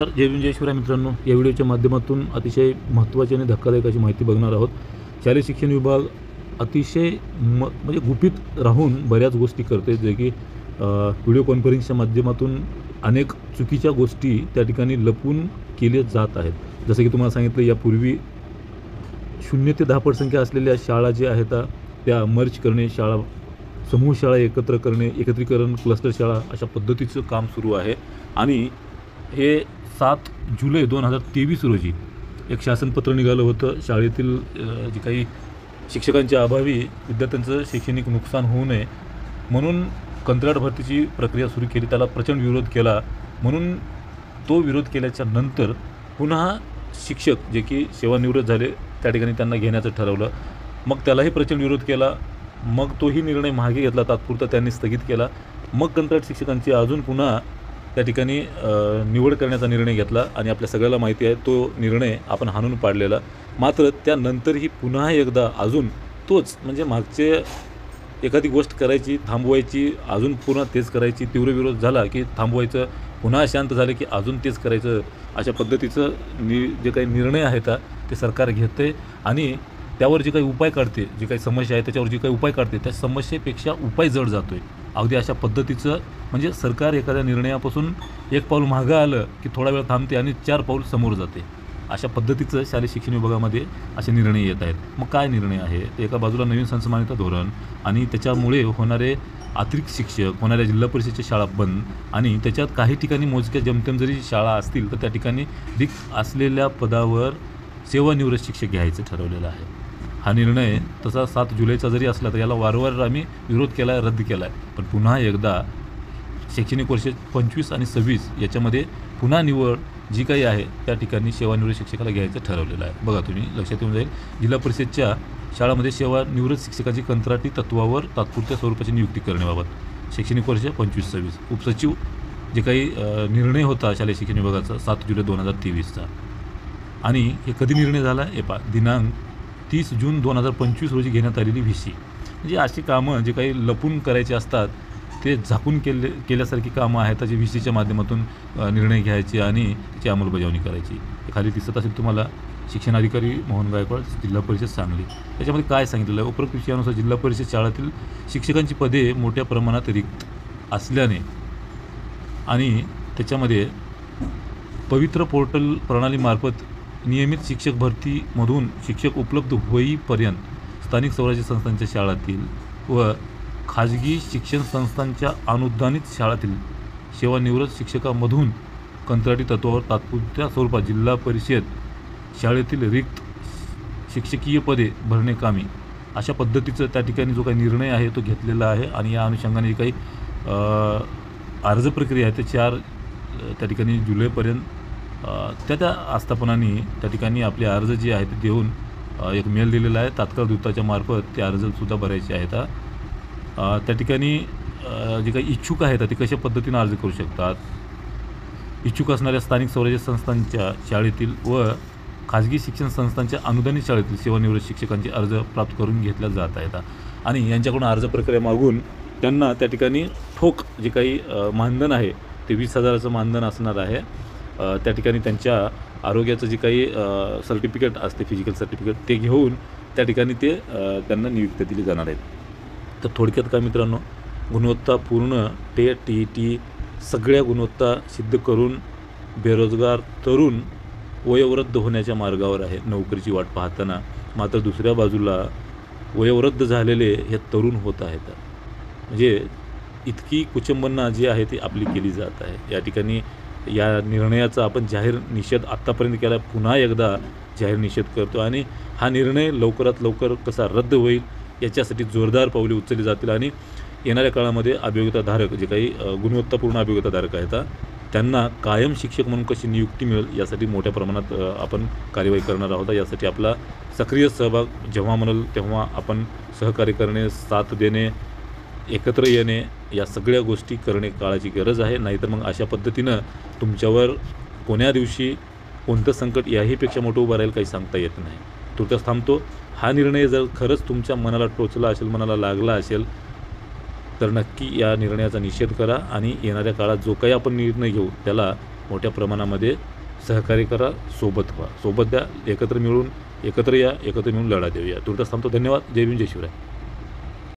तर जय भीम जय शिवराय मित्रांनो, या व्हिडिओच्या माध्यमातून अतिशय महत्त्वाची आणि धक्कादायक अशी माहिती बघणार आहोत. शालेय शिक्षण विभाग अतिशय म्हणजे गुपित राहून बऱ्याच गोष्टी करते, जे की व्हिडिओ कॉन्फरन्सच्या माध्यमातून अनेक चुकीच्या गोष्टी त्या ठिकाणी लपवून केल्या जात आहेत. जसं की तुम्हाला सांगितलं, यापूर्वी 0 ते 10 पटसंख्या असलेल्या शाळा ज्या आहेत त्या मर्ज करणे, शाळा समूह शाळा एकत्र करणे, एकत्रीकरण, क्लस्टर शाळा अशा पद्धतीचं काम सुरू आहे. आणि हे 7 जुलै 2023 रोजी एक शासनपत्र निघालं होतं. शाळेतील जी काही शिक्षकांच्या अभावी विद्यार्थ्यांचं शैक्षणिक नुकसान होऊ नये म्हणून कंत्राट भरतीची प्रक्रिया सुरू केली. त्याला प्रचंड विरोध केला. म्हणून तो विरोध केल्याच्या नंतर पुन्हा शिक्षक जे की सेवानिवृत्त झाले त्या ठिकाणी त्यांना घेण्याचं ठरवलं. मग त्यालाही प्रचंड विरोध केला. मग तोही निर्णय मागे घेतला, तात्पुरता त्यांनी स्थगित केला. मग कंत्राट शिक्षकांची अजून पुन्हा त्या ठिकाणी निवड करण्याचा निर्णय घेतला आणि आपल्या सगळ्याला माहिती आहे तो निर्णय आपण हाणून पाडलेला. मात्र त्यानंतरही पुन्हा एकदा अजून तोच, म्हणजे मागचे एखादी गोष्ट करायची, थांबवायची, अजून पुन्हा तेच करायची, तीव्र विरोध झाला की थांबवायचं, पुन्हा शांत झाले की अजून तेच करायचं, अशा पद्धतीचं जे काही निर्णय आहेत ते सरकार घेते आणि त्यावर जे काही उपाय काढते, जी काही समस्या आहे त्याच्यावर जे काही उपाय काढते त्या समस्येपेक्षा उपाय जड जातो आहे. अगदी अशा पद्धतीचं, म्हणजे सरकार एखाद्या निर्णयापासून एक पाऊल मागं आलं की थोडा वेळ थांबते आणि 4 पाऊल समोर जाते. अशा पद्धतीचं शालेय शिक्षण विभागामध्ये असे निर्णय येत आहेत. मग काय निर्णय आहे? तर एका बाजूला नवीन संसमान्यता धोरण आणि त्याच्यामुळे होणारे अतिरिक्त शिक्षक, होणाऱ्या जिल्हा परिषदेच्या शाळा बंद आणि त्याच्यात काही ठिकाणी मोजक्या जमतेम जरी शाळा असतील तर त्या ठिकाणी रिक्त असलेल्या पदावर सेवानिवृत्त शिक्षक घ्यायचं ठरवलेलं आहे. हा निर्णय तसा 7 जुलैचा जरी असला तर याला वारंवार आम्ही विरोध केला आहे, रद्द केला आहे. पण पुन्हा एकदा शैक्षणिक वर्ष 25 आणि 26 याच्यामध्ये पुन्हा निवड जी काही आहे त्या ठिकाणी सेवानिवृत्त शिक्षकाला घ्यायचं ठरवलेलं आहे. बघा, तुम्ही लक्षात येऊन जाईल, जिल्हा परिषदच्या शाळांमध्ये सेवानिवृत्त शिक्षकाची कंत्राटी तत्त्वावर तात्पुरत्या स्वरूपाची नियुक्ती करण्याबाबत शैक्षणिक वर्ष 25-26 उपसचिव जे काही निर्णय होता शालेय शिक्षण विभागाचा 7 जुलै 2023चा. आणि हे कधी निर्णय झाला? दिनांक 30 जून 2025 रोजी घेण्यात आलेली व्हीसी. म्हणजे अशी कामं जे काही लपून करायची असतात ते झाकून केल्यासारखी कामं आहेत, जे व्हीसीच्या माध्यमातून निर्णय घ्यायचे आणि त्याची अंमलबजावणी करायची. खाली दिसत असेल तुम्हाला, शिक्षणाधिकारी मोहन गायकवाड, जिल्हा परिषद सांगली. त्याच्यामध्ये काय सांगितलेलं आहे? उपरोक्त विषयानुसार जिल्हा परिषद शाळेतील शिक्षकांची पदे मोठ्या प्रमाणात रिक्त असल्याने आणि त्याच्यामध्ये पवित्र पोर्टल प्रणालीमार्फत नियमित शिक्षक भरतीमधून शिक्षक उपलब्ध होईपर्यंत स्थानिक स्वराज्य संस्थांच्या शाळातील व खाजगी शिक्षण संस्थांच्या अनुदानित शाळातील सेवानिवृत्त शिक्षकांमधून कंत्राटी तत्त्वावर तात्पुरत्या स्वरूपात जिल्हा परिषद शाळेतील रिक्त शिक्षकीय पदे भरणे कामी, अशा पद्धतीचं त्या ठिकाणी जो काही निर्णय आहे तो घेतलेला आहे. आणि या अनुषंगाने जी काही अर्ज प्रक्रिया आहे ते 4 त्या ठिकाणी जुलैपर्यंत त्या आस्थापनांनी त्या ठिकाणी आपले अर्ज जे आहेत ते देऊन एक मेल दिलेला आहे. तात्काळ दूताच्या मार्फत ते अर्जसुद्धा भरायचे आहेत. त्या ठिकाणी जे काही इच्छुक आहेत ते कशा पद्धतीनं अर्ज करू शकतात? इच्छुक असणाऱ्या स्थानिक स्वराज्य संस्थांच्या शाळेतील व खाजगी शिक्षण संस्थांच्या अनुदानित शाळेतील सेवानिवृत्त शिक्षकांचे अर्ज प्राप्त करून घेतल्या जात आहेत आणि यांच्याकडून अर्ज प्रक्रिया मागून त्यांना त्या ठिकाणी ठोक जे काही मानधन आहे ते 20,000चं मानधन असणार आहे. त्या ठिकाणी त्यांच्या आरोग्याचं जे काही सर्टिफिकेट असते, फिजिकल सर्टिफिकेट, ते घेऊन त्या ठिकाणी ते त्यांना नियुक्ती दिली जाणार आहेत. तर थोडक्यात काय मित्रांनो, गुणवत्तापूर्ण TET सगळ्या गुणवत्ता सिद्ध करून बेरोजगार तरुण वयोवृद्ध होण्याच्या मार्गावर आहे नोकरीची वाट पाहताना. मात्र दुसऱ्या बाजूला वयोवृद्ध झालेले हे तरुण होत आहेत. म्हणजे इतकी कुचंबना जी आहे ती आपली केली जात आहे. या ठिकाणी या निर्णयाचा आपण जाहीर निषेध आत्तापर्यंत केला, पुन्हा एकदा जाहीर निषेध करतो आणि हा निर्णय लवकरात लवकर कसा रद्द होईल याच्यासाठी जोरदार पावले उचलली जातील आणि येणाऱ्या काळामध्ये अभियोग्यताधारक जे काही गुणवत्तापूर्ण अभियोग्यताधारक आहेत त्यांना कायम शिक्षक म्हणून कशी नियुक्ती मिळेल यासाठी मोठ्या प्रमाणात आपण कार्यवाही करणार आहोत. यासाठी आपला सक्रिय सहभाग जेव्हा म्हणाल तेव्हा आपण सहकार्य करणे, साथ देणे, एकत्र येणे, या सगळ्या गोष्टी करणे काळाची गरज आहे. नाहीतर मग अशा पद्धतीनं तुमच्यावर कोण्या दिवशी कोणतं संकट याहीपेक्षा मोठं उभं राहील काही सांगता येत नाही. तुर्तास थांबतो. हा निर्णय जर खरंच तुमच्या मनाला टोचला असेल, मनाला लागला असेल तर नक्की या निर्णयाचा निषेध करा आणि येणाऱ्या काळात जो काही आपण निर्णय घेऊ त्याला मोठ्या प्रमाणामध्ये सहकार्य करा, सोबत व्हा, सोबत द्या, एकत्र मिळून एकत्र या, एकत्र मिळून लढा देऊया. तुर्तास थांबतो. धन्यवाद. जय भीम, जय शिवराय.